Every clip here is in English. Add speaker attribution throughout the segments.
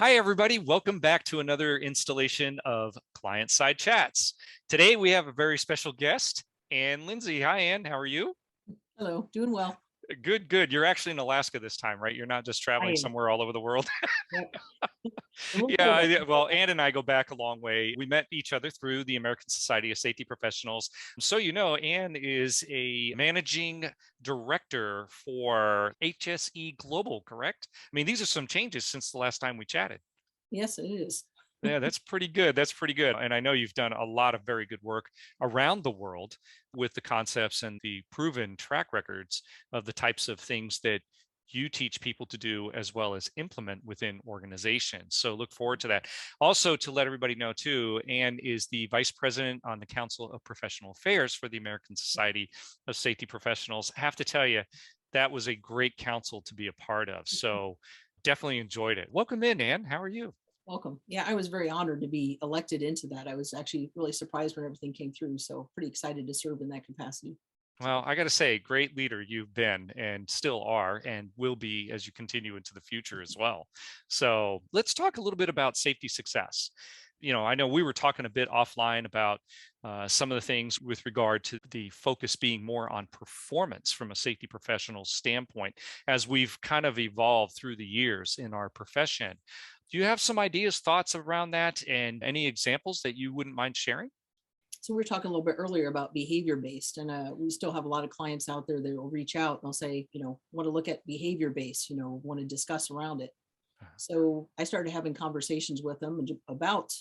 Speaker 1: Hi, everybody. Welcome back to another installation of Client-Side Chats. Today, we have a very special guest, Ann Lindsey. Hi, Ann. How are you?
Speaker 2: Hello, doing well.
Speaker 1: Good, good. You're actually in Alaska this time, right? You're not just
Speaker 2: I
Speaker 1: traveling
Speaker 2: am.
Speaker 1: somewhere all over the world.
Speaker 2: Yep. A little cold
Speaker 1: Yeah,
Speaker 2: up
Speaker 1: well,
Speaker 2: here.
Speaker 1: Ann and I go back a long way. We met each other through the American Society of Safety Professionals. So, Ann is a managing director for HSE Global, correct? I mean, these are some changes since the last time we chatted.
Speaker 2: Yes, it is.
Speaker 1: Yeah, that's pretty good. That's pretty good. And I know you've done a lot of very good work around the world with the concepts and the proven track records of the types of things that you teach people to do as well as implement within organizations. So look forward to that. Also, to let everybody know too, Ann is the vice president on the Council of Professional Affairs for the American Society of Safety Professionals. I have to tell you, that was a great council to be a part of. So definitely enjoyed it. Welcome in, Ann. How are you?
Speaker 2: Welcome. Yeah, I was very honored to be elected into that. I was actually really surprised when everything came through. So pretty excited to serve in that capacity.
Speaker 1: Well, I got to say, great leader you've been and still are and will be as you continue into the future as well. So let's talk a little bit about safety success. I know we were talking a bit offline about some of the things with regard to the focus being more on performance from a safety professional standpoint as we've kind of evolved through the years in our profession. Do you have some ideas, thoughts around that, and any examples that you wouldn't mind sharing?
Speaker 2: So we were talking a little bit earlier about behavior based, and we still have a lot of clients out there that will reach out and they'll say, want to look at behavior based, want to discuss around it. So I started having conversations with them about,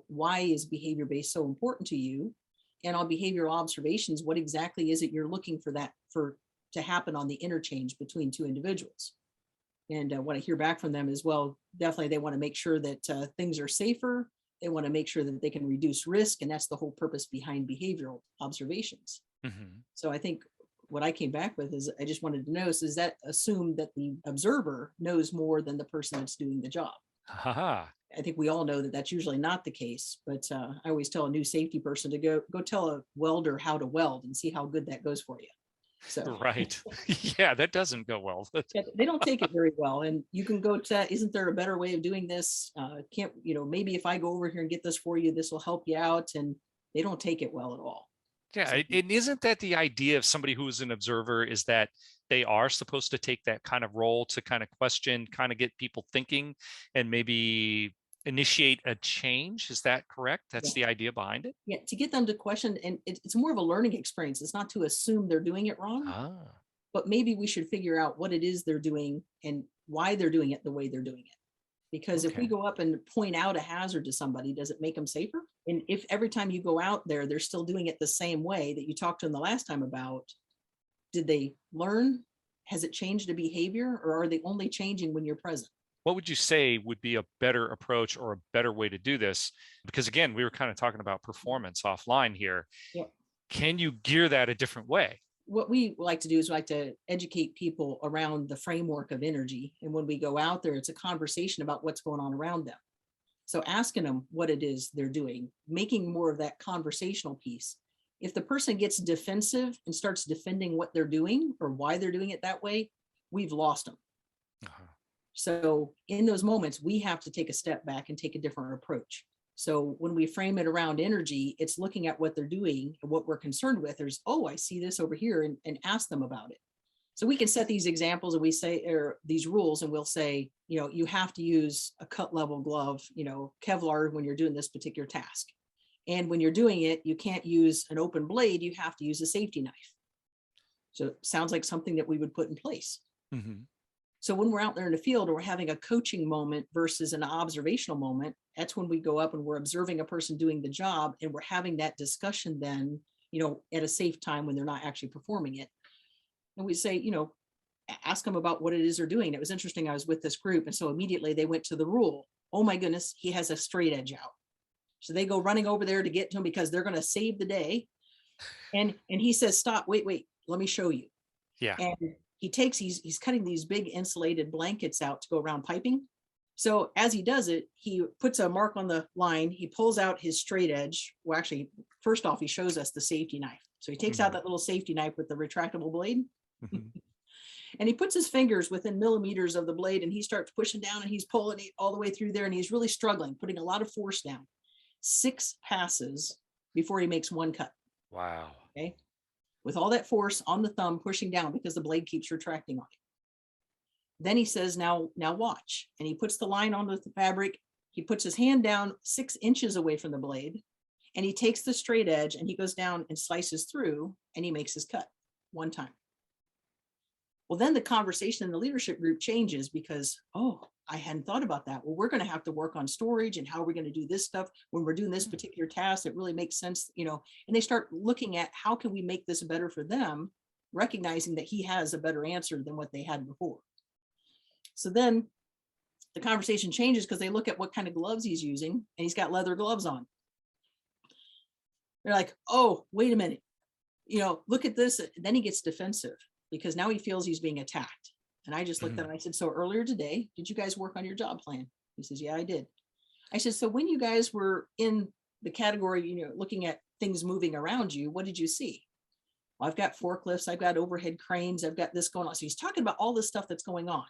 Speaker 2: why is behavior based so important to you? And on behavioral observations, what exactly is it you're looking for to happen on the interchange between two individuals? And what I hear back from them is, well, definitely they want to make sure that things are safer. They want to make sure that they can reduce risk. And that's the whole purpose behind behavioral observations.
Speaker 1: Mhm.
Speaker 2: So I think what I came back with is I just wanted to know, does that assume that the observer knows more than the person that's doing the job?
Speaker 1: Haha.
Speaker 2: I think we all know that that's usually not the case, but I always tell a new safety person to go tell a welder how to weld and see how good that goes for you. So
Speaker 1: Right. Yeah, that doesn't go well.
Speaker 2: yeah, they don't take it very well. And you can go to, isn't there a better way of doing this? Can't, maybe if I go over here and get this for you, this will help you out. And they don't take it well at all.
Speaker 1: Yeah,
Speaker 2: So
Speaker 1: and isn't that the idea of somebody who is an observer is that they are supposed to take that kind of role to kind of question, kind of get people thinking and maybe initiate a change? Is that correct?
Speaker 2: yeah,
Speaker 1: That's the idea behind it?
Speaker 2: yeah, to get them to question, and it's more of a learning experience. It's not to assume they're doing it wrong,
Speaker 1: Ah,
Speaker 2: but maybe we should figure out what it is they're doing and why they're doing it the way they're doing it. Because if we
Speaker 1: okay.
Speaker 2: go up and point out a hazard to somebody, does it make them safer? And if every time you go out there, they're still doing it the same way that you talked to them the last time about, did they learn? Has it changed a behavior, or are they only changing when you're present?
Speaker 1: What would you say would be a better approach or a better way to do this? Because again, we were kind of talking about performance offline here.
Speaker 2: Yep.
Speaker 1: Can you gear that a different way?
Speaker 2: What we like to do is we like to educate people around the framework of energy. And when we go out there, it's a conversation about what's going on around them. So asking them what it is they're doing, making more of that conversational piece. If the person gets defensive and starts defending what they're doing or why they're doing it that way, we've lost them.
Speaker 1: Uh-huh.
Speaker 2: So in those moments, we have to take a step back and take a different approach. So when we frame it around energy, it's looking at what they're doing and what we're concerned with. There's, oh, I see this over here, and ask them about it. So we can set these examples and we say, or these rules, and we'll say, you have to use a cut level glove, Kevlar when you're doing this particular task. And when you're doing it, you can't use an open blade, you have to use a safety knife. So it sounds like something that we would put in place.
Speaker 1: Mhm.
Speaker 2: So when we're out there in the field and we're having a coaching moment versus an observational moment, that's when we go up and we're observing a person doing the job and we're having that discussion then, at a safe time when they're not actually performing it. And we say, ask them about what it is they're doing. It was interesting. I was with this group, and so immediately they went to the rule. Oh my goodness, he has a straight edge out. So they go running over there to get to him because they're going to save the day. And he says, stop, wait, let me show you.
Speaker 1: Yeah.
Speaker 2: And he's cutting these big insulated blankets out to go around piping. So as he does it, he puts a mark on the line. He pulls out his straight edge. Well, actually, first off, he shows us the safety knife. So he takes out
Speaker 1: Mhm.
Speaker 2: that little safety knife with the retractable blade.
Speaker 1: Mhm.
Speaker 2: And he puts his fingers within millimeters of the blade and he starts pushing down and he's pulling it all the way through there and he's really struggling, putting a lot of force down. 6 passes before he makes one cut.
Speaker 1: Wow.
Speaker 2: Okay. With all that force on the thumb pushing down because the blade keeps retracting on it. Then he says, now watch. And he puts the line onto the fabric. He puts his hand down 6 inches away from the blade and he takes the straight edge and he goes down and slices through and he makes his cut one time. Well, then the conversation in the leadership group changes because, oh, I hadn't thought about that. Well, we're going to have to work on storage and how are we going to do this stuff when we're doing this particular task. It really makes sense, and they start looking at how can we make this better for them, recognizing that he has a better answer than what they had before. So then the conversation changes because they look at what kind of gloves he's using and he's got leather gloves on. They're like, oh, wait a minute, look at this. Then he gets defensive because now he feels he's being attacked. And I just looked at him. I said, so earlier today, did you guys work on your job plan? He says, yeah, I did. I said, so when you guys were in the category, looking at things moving around you, what did you see? Well, I've got forklifts, I've got overhead cranes, I've got this going on. So he's talking about all this stuff that's going on.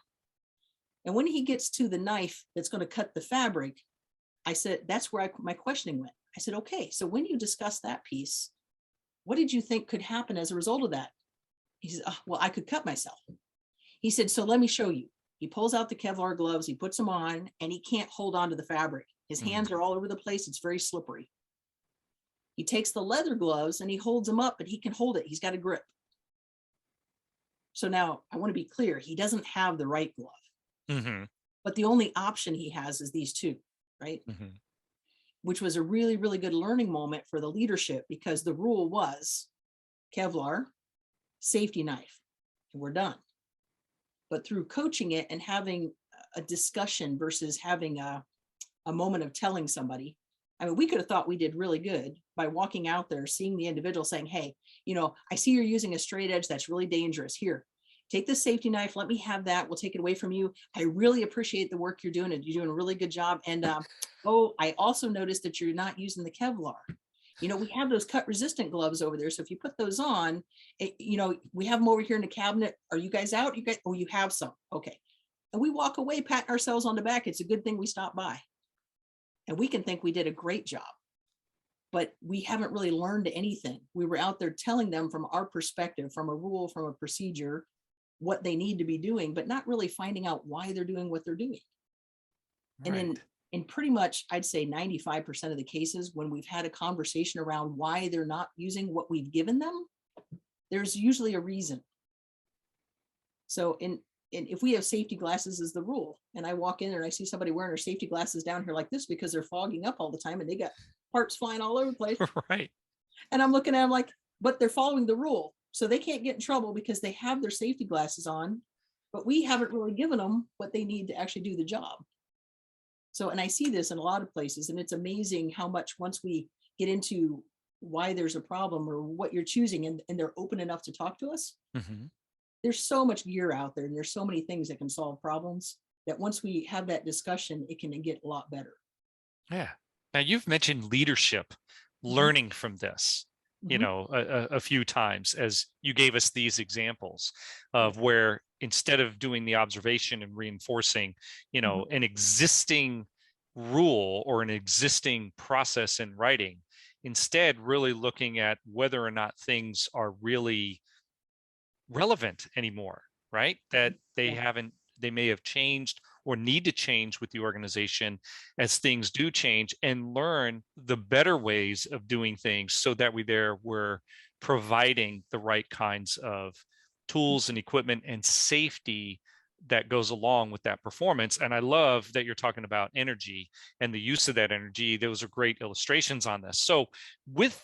Speaker 2: And when he gets to the knife that's going to cut the fabric, I said, that's where my questioning went. I said, okay, so when you discuss that piece, what did you think could happen as a result of that? He said, oh, well, I could cut myself. He said, so let me show you. He pulls out the Kevlar gloves, he puts them on, and he can't hold on to the fabric. His hands are all over the place. It's very slippery. He takes the leather gloves and he holds them up, but he can hold it. He's got a grip. So now I want to be clear. He doesn't have the right glove, but the only option he has is these two, right? Which was a really, really good learning moment for the leadership because the rule was Kevlar, safety knife, and we're done. But through coaching it and having a discussion versus having a moment of telling somebody, I mean, we could have thought we did really good by walking out there, seeing the individual saying, hey, I see you're using a straight edge. That's really dangerous. Here, take this safety knife. Let me have that. We'll take it away from you. I really appreciate the work you're doing and you're doing a really good job. And oh, I also noticed that you're not using the Kevlar. We have those cut resistant gloves over there. So if you put those on, we have them over here in the cabinet. Are you guys out? Oh, you have some. Okay. And we walk away patting ourselves on the back. It's a good thing we stopped by. And we can think we did a great job, but we haven't really learned anything. We were out there telling them from our perspective, from a rule, from a procedure, what they need to be doing, but not really finding out why they're doing what they're doing. Right. And in pretty much, I'd say 95% of the cases, when we've had a conversation around why they're not using what we've given them, there's usually a reason. So if we have safety glasses as the rule, and I walk in and I see somebody wearing their safety glasses down here like this because they're fogging up all the time and they got parts flying all over the place.
Speaker 1: Right.
Speaker 2: And I'm looking at them like, but they're following the rule. So they can't get in trouble because they have their safety glasses on, but we haven't really given them what they need to actually do the job. So, and I see this in a lot of places, and it's amazing how much once we get into why there's a problem or what you're choosing and they're open enough to talk to us, there's so much gear out there and there's so many things that can solve problems that once we have that discussion, it can get a lot better.
Speaker 1: Yeah. Now you've mentioned leadership learning from this, a few times as you gave us these examples of where instead of doing the observation and reinforcing, an existing rule or an existing process in writing, instead really looking at whether or not things are really relevant anymore, right? That they may have changed or need to change with the organization as things do change, and learn the better ways of doing things so that we're providing the right kinds of tools and equipment and safety that goes along with that performance. And I love that you're talking about energy and the use of that energy. Those are great illustrations on this. So with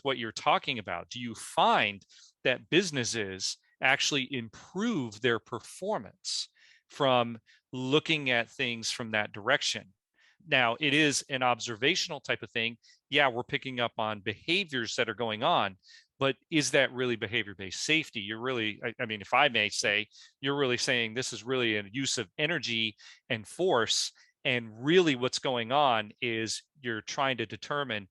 Speaker 1: what you're talking about, do you find that businesses actually improve their performance from looking at things from that direction? Now, it is an observational type of thing. Yeah, we're picking up on behaviors that are going on, but is that really behavior-based safety? You're really, I mean, if I may say, you're really saying this is really a use of energy and force. And really what's going on is you're trying to determine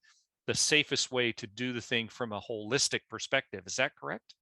Speaker 1: the safest way to do the thing from a holistic perspective. Is that correct?